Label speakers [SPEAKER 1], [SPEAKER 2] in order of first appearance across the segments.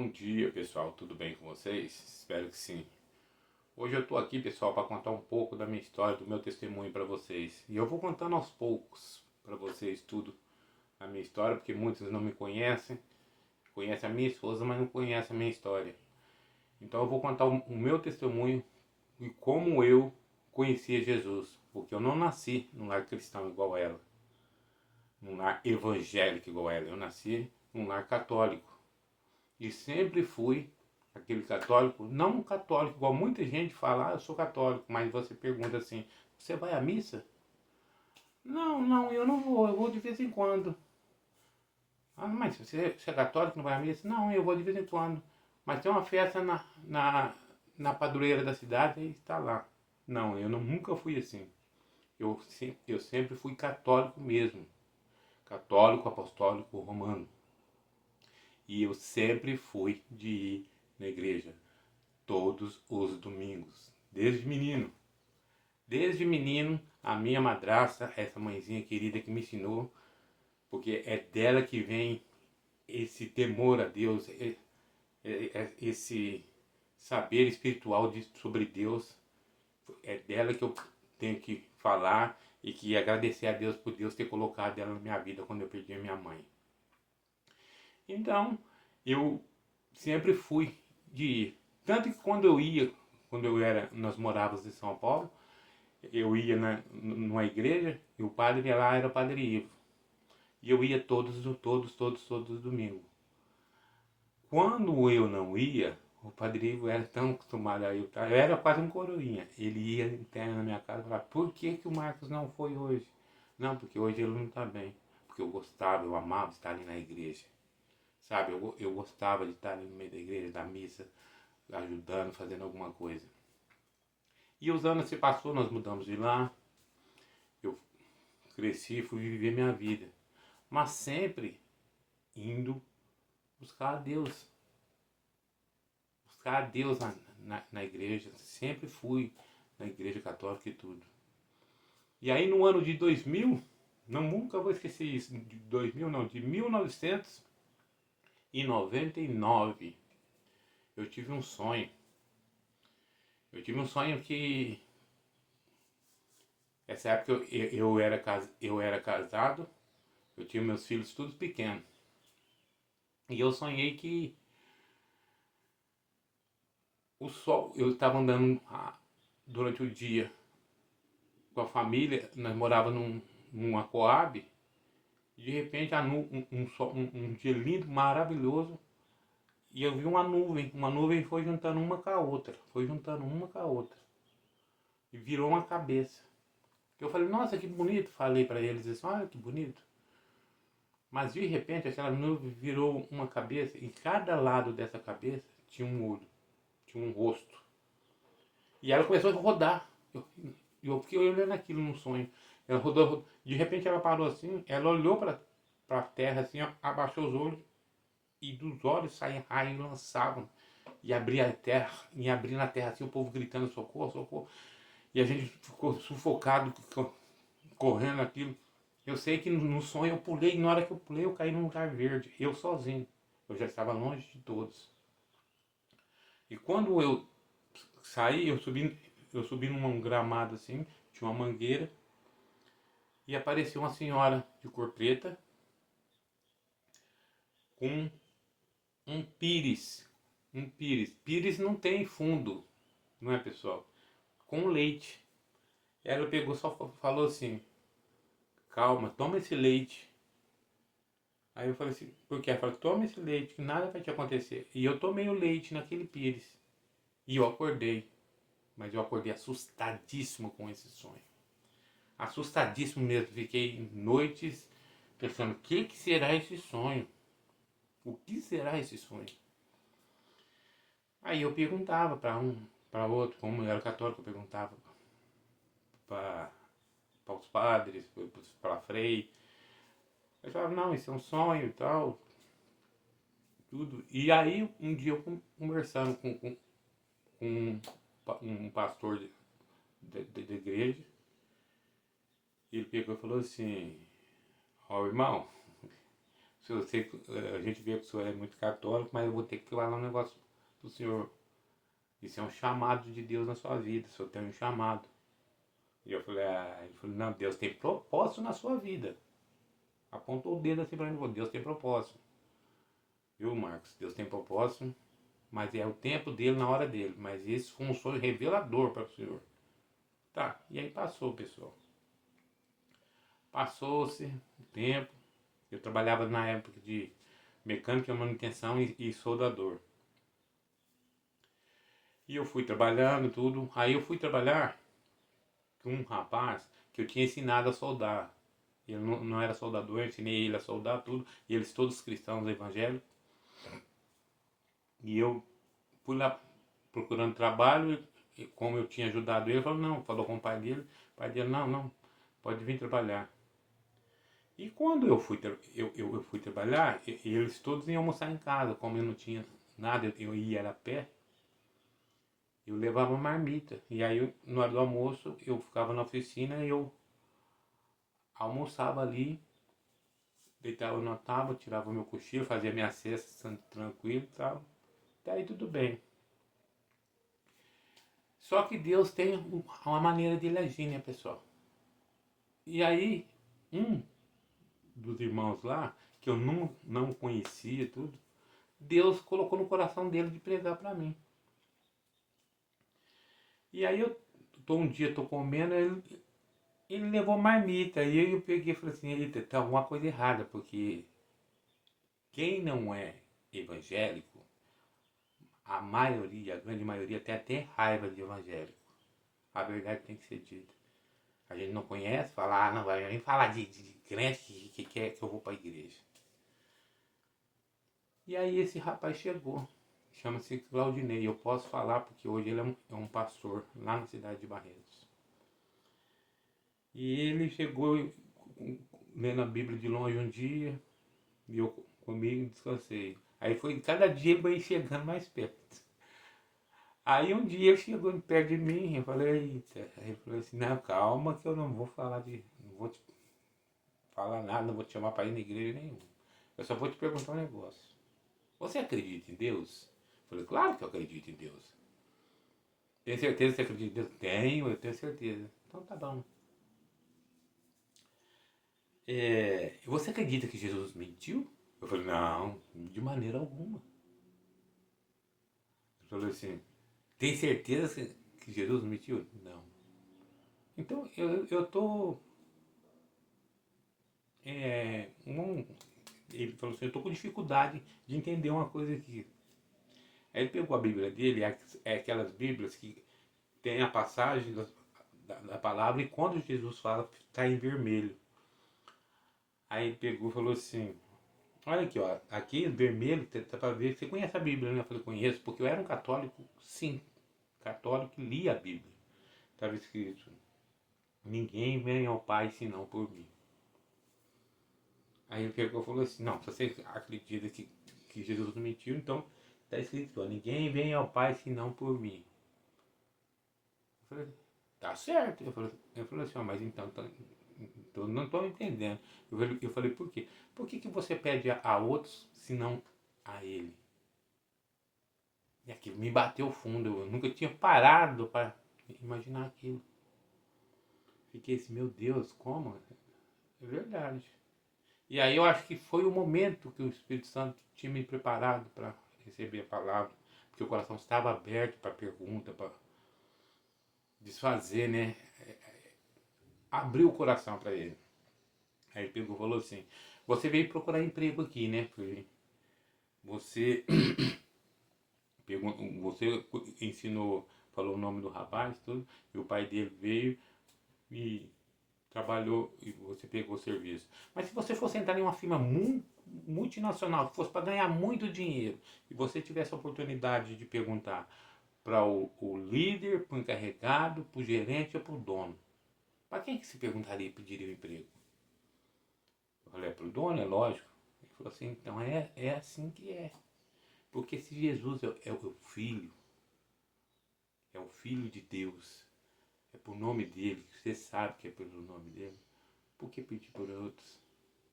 [SPEAKER 1] Bom dia, pessoal, tudo bem com vocês? Espero que sim. Hoje eu tô aqui, pessoal, para contar um pouco da minha história, do meu testemunho para vocês. E eu vou contando aos poucos para vocês tudo a minha história, porque muitos não me conhecem. Conhecem a minha esposa, mas não conhecem a minha história. Então eu vou contar o meu testemunho e como eu conhecia Jesus, porque eu não nasci num lar cristão igual ela, num lar evangélico igual ela. Eu nasci num lar católico. E sempre fui aquele católico, não um católico, igual muita gente fala, eu sou católico, mas você pergunta assim, você vai à missa? Não, eu não vou, eu vou de vez em quando. Ah, mas você é católico, não vai à missa? Não, eu vou de vez em quando. Mas tem uma festa na padroeira da cidade e está lá. Não, nunca fui assim. Eu sempre fui católico mesmo. Católico, apostólico, romano. E eu sempre fui de ir na igreja todos os domingos, desde menino. Desde menino, a minha madrasta, essa mãezinha querida que me ensinou, porque é dela que vem esse temor a Deus, esse saber espiritual sobre Deus, é dela que eu tenho que falar e que agradecer a Deus por Deus ter colocado ela na minha vida quando eu perdi a minha mãe. Então, eu sempre fui de ir. Tanto que quando eu ia, nós morávamos em São Paulo, eu ia numa igreja e o padre lá era o Padre Ivo. E eu ia todos os domingos. Quando eu não ia, o Padre Ivo era tão acostumado a ir, eu era quase um coroinha. Ele ia interno na minha casa e falava, por que o Marcos não foi hoje? Não, porque hoje ele não está bem. Porque eu gostava, eu amava estar ali na igreja. Sabe, eu gostava de estar ali no meio da igreja, da missa, ajudando, fazendo alguma coisa. E os anos se passou, nós mudamos de lá, eu cresci, fui viver minha vida. Mas sempre indo buscar a Deus. Buscar a Deus na igreja. Sempre fui na igreja católica e tudo. E aí no ano de 2000, nunca vou esquecer isso, de 2000 não, de 1999, eu tive um sonho. Eu tive um sonho que essa época eu era casado, eu tinha meus filhos todos pequenos. E eu sonhei que o sol, eu estava andando durante o dia com a família, nós morávamos numa Coab, e de repente um dia lindo, maravilhoso, e eu vi uma nuvem foi juntando uma com a outra, foi juntando uma com a outra, e virou uma cabeça. Eu falei, nossa, que bonito, falei para eles assim, olha que bonito. Mas de repente aquela nuvem virou uma cabeça, e cada lado dessa cabeça tinha um olho, tinha um rosto. E ela começou a rodar. Eu fiquei olhando aquilo no sonho. Ela rodou, de repente ela parou assim, ela olhou para a terra assim, ó, abaixou os olhos e dos olhos saíam raios e lançavam. E abria a terra, e abria na terra assim, o povo gritando socorro, socorro. E a gente ficou sufocado, correndo aquilo. Eu sei que no sonho eu pulei, e na hora que eu pulei eu caí num lugar verde, eu sozinho. Eu já estava longe de todos. E quando eu saí, eu subi num gramado assim, tinha uma mangueira, e apareceu uma senhora de cor preta com um pires. Um pires. Pires não tem fundo, não é, pessoal? Com leite. Ela pegou, só falou assim, calma, toma esse leite. Aí eu falei assim, por quê? Ela falou, toma esse leite, que nada vai te acontecer. E eu tomei o leite naquele pires. E eu acordei. Mas eu acordei assustadíssimo com esse sonho. Assustadíssimo mesmo. Fiquei noites pensando, o que será esse sonho? O que será esse sonho? Aí eu perguntava para um, para outro, como eu era católico, eu perguntava para os padres, para a frei. Eles falavam, não, isso é um sonho e tal, tudo. E aí um dia eu conversando com um pastor da igreja, ele pegou e falou assim, ó irmão, se você, a gente vê que o senhor é muito católico, mas eu vou ter que falar um negócio pro senhor. Isso é um chamado de Deus na sua vida, o senhor tem um chamado. E eu falei, ele falou, não, Deus tem propósito na sua vida. Apontou o dedo assim pra mim e falou, Deus tem propósito. Viu, Marcos? Deus tem propósito, mas é o tempo dele na hora dele. Mas esse foi um sonho revelador para o senhor. Tá, e aí passou, pessoal. Passou-se o tempo. Eu trabalhava na época de mecânica, manutenção e soldador. E eu fui trabalhando tudo. Aí eu fui trabalhar com um rapaz que eu tinha ensinado a soldar. Ele não era soldador, eu ensinei ele a soldar tudo. E eles todos cristãos evangélicos. E eu fui lá procurando trabalho. E como eu tinha ajudado ele, ele falou, não, falou com o pai dele. O pai dele, não, pode vir trabalhar. E quando eu fui trabalhar, eles todos iam almoçar em casa. Como eu não tinha nada, eu ia a pé, eu levava marmita. E aí, na hora do almoço, eu ficava na oficina e eu almoçava ali, deitava na tábua, tirava meu cochilo, fazia minha cesta tranquilo e tal. Até aí tudo bem. Só que Deus tem uma maneira de ele agir, né, pessoal? E aí, um dos irmãos lá, que eu não conhecia tudo, Deus colocou no coração dele de pregar para mim. E aí um dia tô comendo, ele levou marmita, e aí eu peguei e falei assim, eita, tá alguma coisa errada, porque quem não é evangélico, a maioria, a grande maioria até raiva de evangélico. A verdade tem que ser dita. A gente não conhece, fala, não vai nem falar de crente que quer que eu vou para a igreja. E aí esse rapaz chegou, chama-se Claudinei, eu posso falar porque hoje ele é um pastor lá na cidade de Barretos. E ele chegou lendo a Bíblia de longe um dia, e eu comigo descansei. Aí foi cada dia ele foi chegando mais perto. Aí um dia ele chegou perto de mim, eu falei, eita. Aí ele falou assim, não, calma que eu não vou falar não vou te falar nada, não vou te chamar para ir na igreja nenhuma. Eu só vou te perguntar um negócio. Você acredita em Deus? Eu falei, claro que eu acredito em Deus. Tem certeza que você acredita em Deus? Tenho, eu tenho certeza. Então tá bom. Você acredita que Jesus mentiu? Eu falei, não, de maneira alguma. Ele falou assim, tem certeza que Jesus mentiu? Não. Então eu tô. Ele falou assim, eu tô com dificuldade de entender uma coisa aqui. Aí ele pegou a Bíblia dele, aquelas Bíblias que tem a passagem da palavra, e quando Jesus fala, está em vermelho. Aí ele pegou e falou assim, olha aqui, ó, aqui vermelho, tá pra ver, você conhece a Bíblia, né? Eu falei, conheço, porque eu era um católico, sim, católico que lia a Bíblia. Estava escrito, ninguém vem ao Pai senão por mim. Aí ele pegou e falou assim, não, se você acredita que Jesus não mentiu, então está escrito, ó, ninguém vem ao Pai senão por mim. Eu falei, tá certo. Eu falei assim, ó, mas então não estou entendendo. Eu falei, por quê? Por que você pede a outros se não a ele? E aquilo me bateu fundo, eu nunca tinha parado para imaginar aquilo. Fiquei assim, meu Deus, como? É verdade. E aí eu acho que foi o momento que o Espírito Santo tinha me preparado para receber a palavra, porque o coração estava aberto para pergunta, para desfazer, né? Abriu o coração para ele. Aí ele pegou e falou assim, você veio procurar emprego aqui, né? Você você ensinou, falou o nome do rapaz, tudo, e o pai dele veio e trabalhou e você pegou o serviço. Mas se você fosse entrar em uma firma multinacional, que fosse para ganhar muito dinheiro, e você tivesse a oportunidade de perguntar para o líder, para o encarregado, para o gerente ou para o dono, para quem que se perguntaria e pediria o emprego? Eu falei, para o dono, é lógico. Ele falou assim, então é assim que é. Porque se Jesus é o Filho, é o Filho de Deus, é por nome dele, você sabe que é pelo nome dele, por que pedir por outros?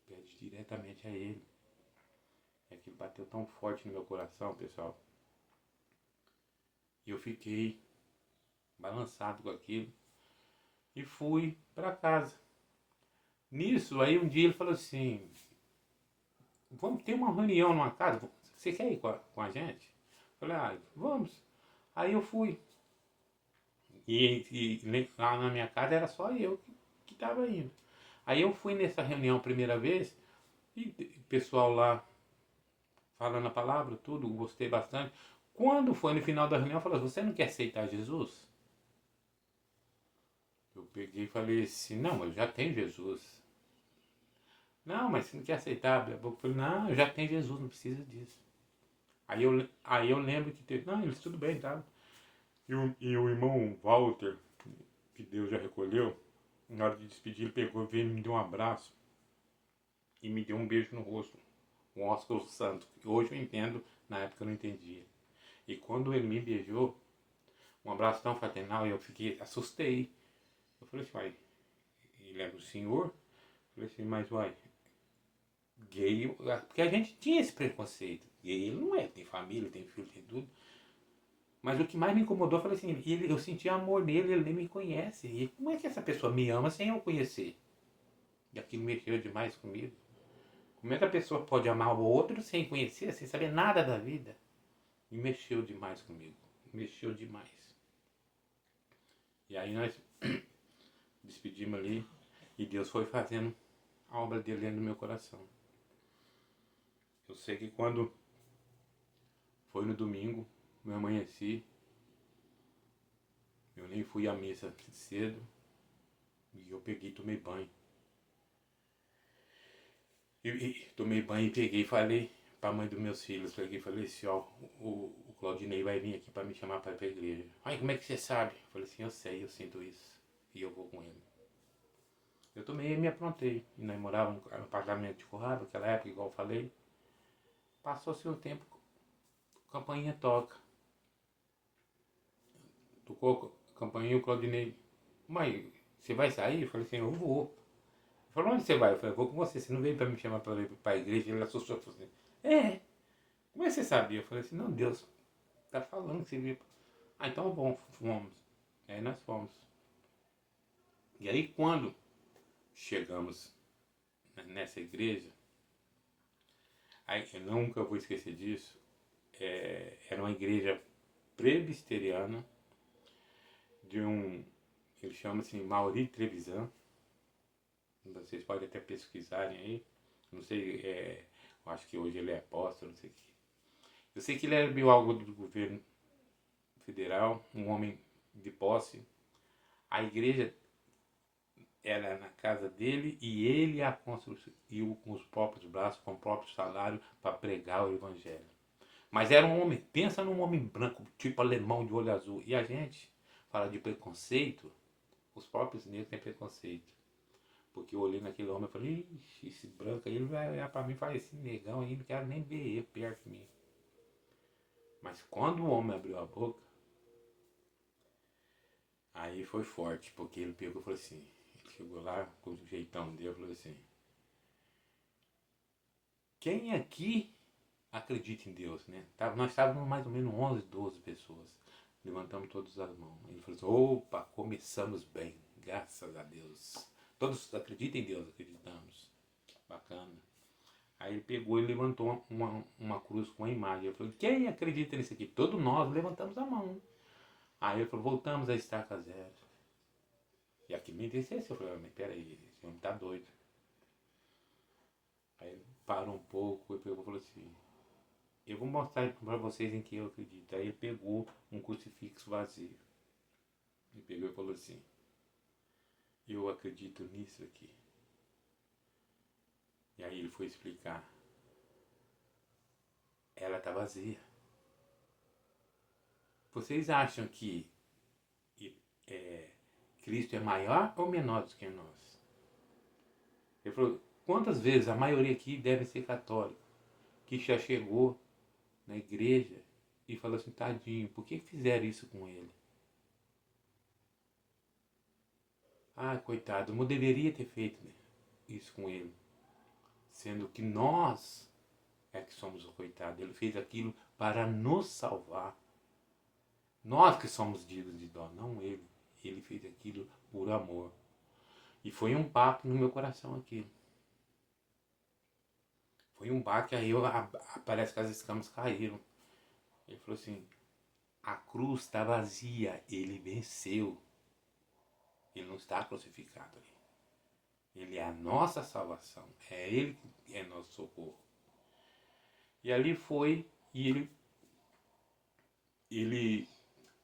[SPEAKER 1] Pede diretamente a ele. E aquilo bateu tão forte no meu coração, pessoal. E eu fiquei balançado com aquilo. E fui para casa. Nisso, aí um dia ele falou assim, vamos ter uma reunião numa casa, você quer ir com a gente? Eu falei, vamos. Aí eu fui. E lá na minha casa era só eu que estava indo. Aí eu fui nessa reunião a primeira vez e o pessoal lá falando a palavra, tudo, gostei bastante. Quando foi no final da reunião, falou, você não quer aceitar Jesus? Eu peguei e falei assim, não, eu já tenho Jesus. Não, mas você não quer aceitar? Eu falei, não, eu já tenho Jesus, não precisa disso. Aí eu lembro que teve, não, eles tudo bem, tá? E o irmão Walter, que Deus já recolheu, na hora de despedir, ele pegou, veio e me deu um abraço e me deu um beijo no rosto. Um ósculo santo. Hoje eu entendo, na época eu não entendia. E quando ele me beijou, um abraço tão fraternal, eu fiquei, assustei. Eu falei assim, uai, ele é do senhor? Eu falei assim, mas uai, gay, porque a gente tinha esse preconceito. Gay ele não é, tem família, tem filho, tem tudo. Mas o que mais me incomodou, eu falei assim, eu senti amor nele, ele nem me conhece. E como é que essa pessoa me ama sem eu conhecer? E aquilo mexeu demais comigo. Como é que a pessoa pode amar o outro sem conhecer, sem saber nada da vida? E mexeu demais comigo. Mexeu demais. E aí nós despedimos ali e Deus foi fazendo a obra dele dentro do meu coração. Eu sei que quando foi no domingo, eu amanheci, eu nem fui à missa cedo e eu peguei e tomei banho. E tomei banho e peguei e falei para a mãe dos meus filhos, falei assim, ó, o Claudinei vai vir aqui para me chamar para ir para a igreja. Ai, como é que você sabe? Eu falei assim, eu sei, eu sinto isso. E eu vou com ele. Eu tomei e me aprontei. E nós morávamos no apartamento de Currado, naquela época, igual eu falei. Passou-se um tempo, a campainha toca. Tocou a campainha, o Claudinei, mãe, você vai sair? Eu falei assim, eu vou. Ele falou, onde você vai? Eu falei, eu vou com você, você não veio para me chamar para ir para a igreja? Ele assustou, falou assim, como é que você sabia? Eu falei assim, não, Deus tá falando que você veio. Então bom, fomos. Aí nós fomos. E aí quando chegamos nessa igreja, aí eu nunca vou esquecer disso, era uma igreja presbiteriana de ele chama-se Mauri Trevisan, vocês podem até pesquisarem aí, não sei, eu acho que hoje ele é apóstolo, não sei o que. Eu sei que ele era meio algo do governo federal, um homem de posse. A igreja era na casa dele e ele a construiu com os próprios braços, com o próprio salário, para pregar o evangelho. Mas era um homem, pensa num homem branco, tipo alemão de olho azul. E a gente fala de preconceito, os próprios negros têm preconceito. Porque eu olhei naquele homem e falei, ixi, esse branco aí, ele vai olhar pra mim e falar, esse negão aí, não quero nem ver ele perto de mim. Mas quando o homem abriu a boca, aí foi forte, porque ele pegou e falou assim, ele chegou lá com o jeitão dele e falou assim, quem aqui acredita em Deus, né? Nós estávamos mais ou menos 11, 12 pessoas. Levantamos todas as mãos. Ele falou assim, opa, começamos bem, graças a Deus. Todos acreditam em Deus, acreditamos. Bacana. Aí ele pegou e levantou uma cruz com a imagem. Eu falei, quem acredita nisso aqui? Todos nós levantamos a mão. Aí ele falou, voltamos a estaca zero. E aqui me entristeceu. Eu falei, mas peraí, esse homem tá doido. Aí ele parou um pouco e pegou e falou assim, eu vou mostrar para vocês em que eu acredito. Aí ele pegou um crucifixo vazio. Ele pegou e falou assim, eu acredito nisso aqui. E aí ele foi explicar. Ela está vazia. Vocês acham que Cristo é maior ou menor do que nós? Ele falou, quantas vezes a maioria aqui deve ser católica, que já chegou na igreja e falou assim, tadinho, por que fizeram isso com ele? Ah, coitado, não deveria ter feito isso com ele. Sendo que nós é que somos o coitado. Ele fez aquilo para nos salvar. Nós que somos dignos de dó, não ele. Ele fez aquilo por amor. E foi um baque no meu coração aqui. Foi um baque, aí parece que as escamas caíram. Ele falou assim, a cruz está vazia, ele venceu. Ele não está crucificado ali. Ele é a nossa salvação. É ele que é nosso socorro. E ali foi, e ele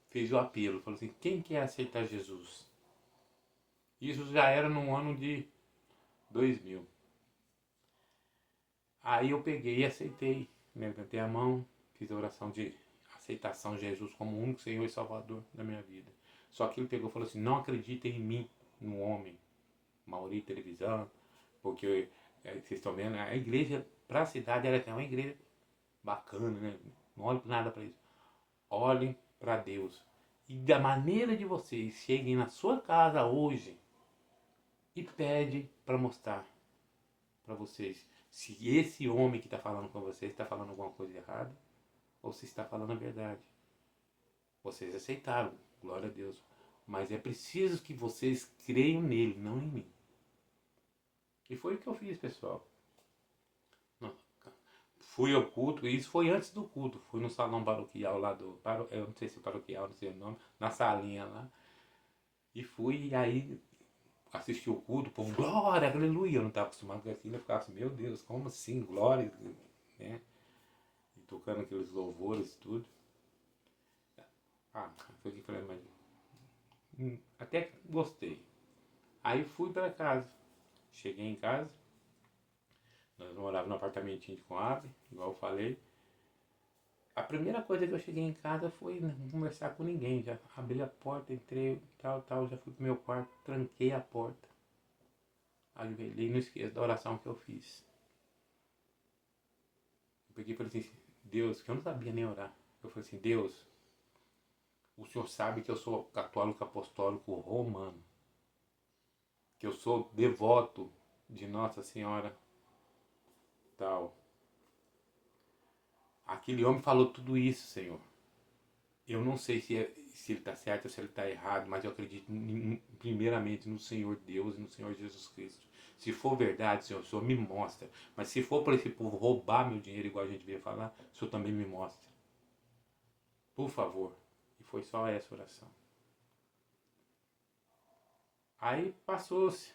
[SPEAKER 1] fez o apelo. Falou assim, quem quer aceitar Jesus? Isso já era no ano de 2000. Aí eu peguei e aceitei. Levantei a mão, fiz a oração de aceitação de Jesus como o único Senhor e Salvador da minha vida. Só que ele pegou e falou assim, não acreditem em mim, no homem. Mauri televisão, porque vocês estão vendo, a igreja para a cidade ela é uma igreja bacana, né? Não olhem nada para isso. Olhem para Deus. E da maneira de vocês cheguem na sua casa hoje e pede para mostrar para vocês se esse homem que está falando com vocês está falando alguma coisa errada ou se está falando a verdade. Vocês aceitaram, glória a Deus. Mas é preciso que vocês creiam nele, não em mim. E foi o que eu fiz, pessoal. Fui ao culto, e isso foi antes do culto. Fui no salão paroquial lá do... Eu não sei se é paroquial, não sei o nome. Na salinha lá. E fui, e aí assisti o culto, o povo, glória, aleluia. Eu não estava acostumado com aquilo. Eu ficava assim, meu Deus, como assim, glória? Né? E tocando aqueles louvores e tudo. Foi o que eu falei, mas... até que gostei. Aí fui para casa. Cheguei em casa. Nós morávamos num apartamentinho de Coab, igual eu falei. A primeira coisa que eu cheguei em casa foi não conversar com ninguém. Já abri a porta, entrei, tal, já fui pro meu quarto, tranquei a porta. Ajoelhei, não esqueço da oração que eu fiz. Eu peguei e falei assim, Deus, que eu não sabia nem orar. Eu falei assim, Deus, o Senhor sabe que eu sou católico apostólico romano. Que eu sou devoto de Nossa Senhora tal. Aquele homem falou tudo isso, Senhor. Eu não sei se ele está certo ou se ele está errado, mas eu acredito primeiramente no Senhor Deus e no Senhor Jesus Cristo. Se for verdade, Senhor, o Senhor me mostra. Mas se for para esse povo roubar meu dinheiro, igual a gente veio falar, o Senhor também me mostra. Por favor. E foi só essa oração. Aí passou-se.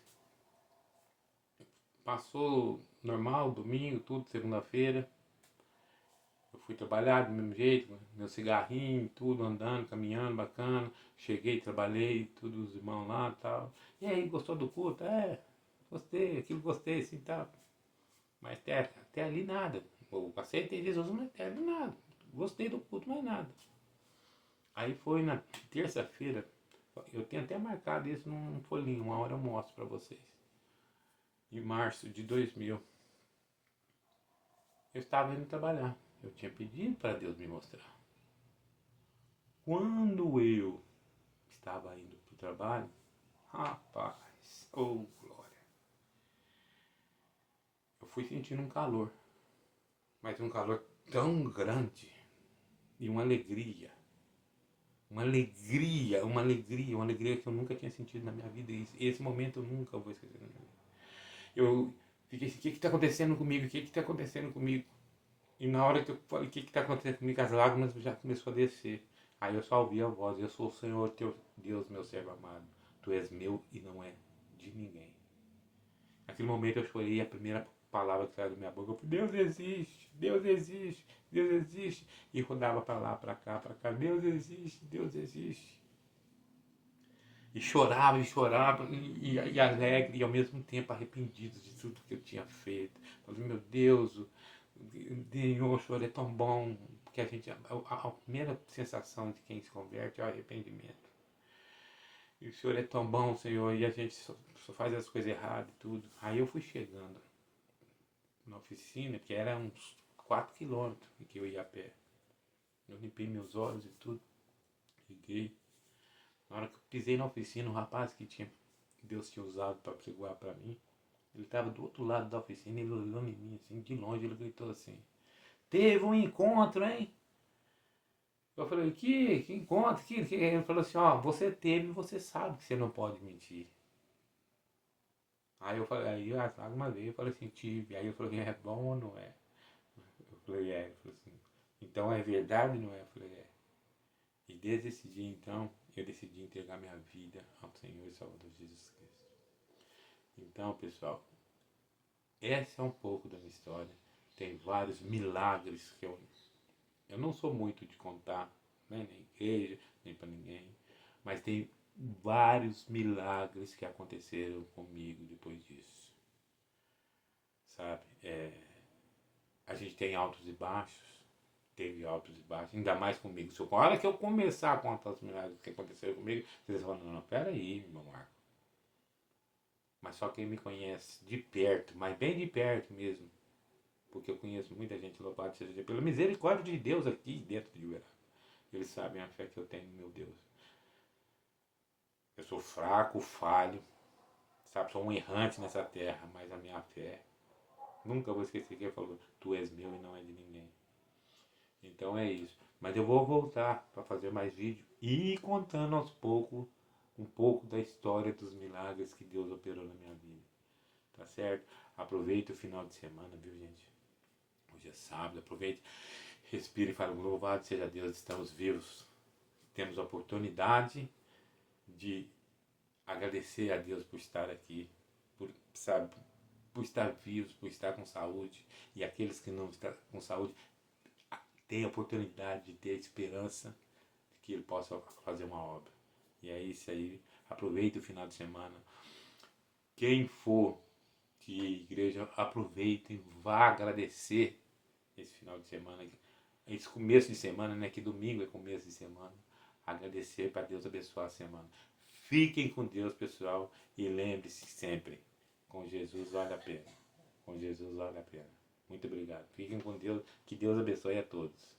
[SPEAKER 1] Passou normal, domingo, tudo, segunda-feira. Eu fui trabalhar do mesmo jeito, meu cigarrinho, tudo, andando, caminhando, bacana. Cheguei, trabalhei, tudo, os irmãos lá e tal. E aí, gostou do culto? Gostei, aquilo gostei, assim, tal. Mas até ali nada. Eu aceitei Jesus, mas até ali nada. Gostei do culto, mas nada. Aí foi na terça-feira, eu tenho até marcado isso num folhinho, uma hora eu mostro pra vocês. Em março de 2000, eu estava indo trabalhar. Eu tinha pedido para Deus me mostrar. Quando eu estava indo para o trabalho, rapaz, oh glória, eu fui sentindo um calor, mas um calor tão grande e uma alegria que eu nunca tinha sentido na minha vida. E esse momento eu nunca vou esquecer na minha vida. Eu fiquei assim, o que está acontecendo comigo? O que está acontecendo comigo? E na hora que eu falei, o que está acontecendo comigo? As lágrimas já começou a descer. Aí eu só ouvi a voz, eu sou o Senhor teu Deus, meu servo amado. Tu és meu e não é de ninguém. Naquele momento eu chorei, a primeira palavra que saiu da minha boca, eu falei, Deus existe, Deus existe, Deus existe. E rodava para lá, para cá, Deus existe, Deus existe. E chorava, e alegre, e ao mesmo tempo arrependido de tudo que eu tinha feito. Falei, meu Deus, o Senhor é tão bom, porque a primeira sensação de quem se converte é o arrependimento. E o Senhor é tão bom, Senhor, e a gente só faz as coisas erradas e tudo. Aí eu fui chegando na oficina, que era uns 4 quilômetros que eu ia a pé. Eu limpei meus olhos e tudo, liguei. Na hora que eu pisei na oficina, o rapaz que Deus tinha usado para pregar para mim, ele estava do outro lado da oficina, ele olhou em mim assim, de longe, ele gritou assim, teve um encontro, hein? Eu falei, que encontro? Ele falou assim, ó, você teve, você sabe que você não pode mentir. Aí eu falei, aí alguma vez eu falei assim, tive. Aí eu falei, é bom ou não é? Eu falei, é. Ele falou assim, então é verdade ou não é? Eu falei, é. E desde esse dia, então, eu decidi entregar minha vida ao Senhor e Salvador Jesus Cristo. Então, pessoal, essa é um pouco da minha história. Tem vários milagres que eu não sou muito de contar, né, na igreja, nem para ninguém, mas tem vários milagres que aconteceram comigo depois disso, sabe? A gente tem altos e baixos, teve altos e baixos, ainda mais comigo. Se eu, a hora que eu começar a contar os milagres que aconteceram comigo, vocês vão falar, não, peraí, meu Marco. Mas só quem me conhece de perto, mas bem de perto mesmo, porque eu conheço muita gente, louvado seja Deus, pela misericórdia de Deus aqui dentro de Uberaba. Eles sabem a fé que eu tenho no meu Deus. Eu sou fraco, falho, sabe? Sou um errante nessa terra, mas a minha fé, nunca vou esquecer que ele falou, tu és meu e não é de ninguém. Então é isso. Mas eu vou voltar para fazer mais vídeo e ir contando aos poucos um pouco da história dos milagres que Deus operou na minha vida. Tá certo? Aproveite o final de semana, viu, gente? Hoje é sábado, aproveite, respire e fale, louvado seja Deus, estamos vivos. Temos a oportunidade de agradecer a Deus por estar aqui, por, sabe, por estar vivos, por estar com saúde. E aqueles que não estão com saúde, têm a oportunidade de ter esperança de que Ele possa fazer uma obra. E é isso aí. Aproveite o final de semana. Quem for de igreja, aproveitem, vá agradecer esse final de semana, esse começo de semana, né? Que domingo é começo de semana. Agradecer para Deus abençoar a semana. Fiquem com Deus, pessoal, e lembre-se sempre, com Jesus vale a pena. Com Jesus vale a pena. Muito obrigado. Fiquem com Deus, que Deus abençoe a todos.